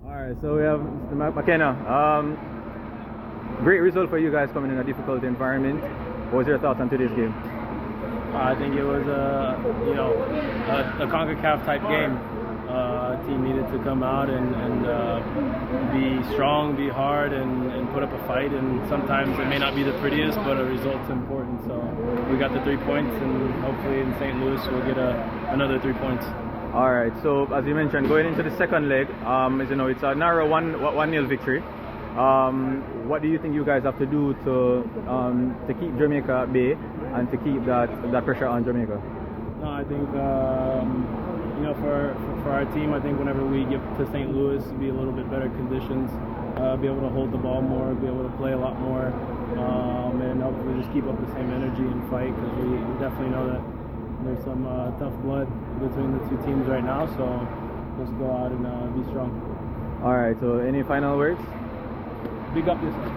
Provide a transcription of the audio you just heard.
All right, so we have Mr. McKenna. Great result for you guys coming in a difficult environment. What was your thoughts on today's game? I think it was a CONCACAF type game. Team needed to come out and be strong, be hard, and put up a fight. And sometimes it may not be the prettiest, but a result's important. So we got the 3 points, and hopefully in St. Louis we'll get another 3 points. All right. So as you mentioned, going into the second leg, as you know, it's a narrow 1-0 victory. What do you think you guys have to do to keep Jamaica at bay and to keep that pressure on Jamaica? No, I think for our team, I think whenever we get to St. Louis, be a little bit better conditions, be able to hold the ball more, be able to play a lot more, and hopefully just keep up the same energy and fight, because we definitely know that there's some tough blood between the two teams right now. So let's go out and be strong. All right. So any final words? Big up yourself.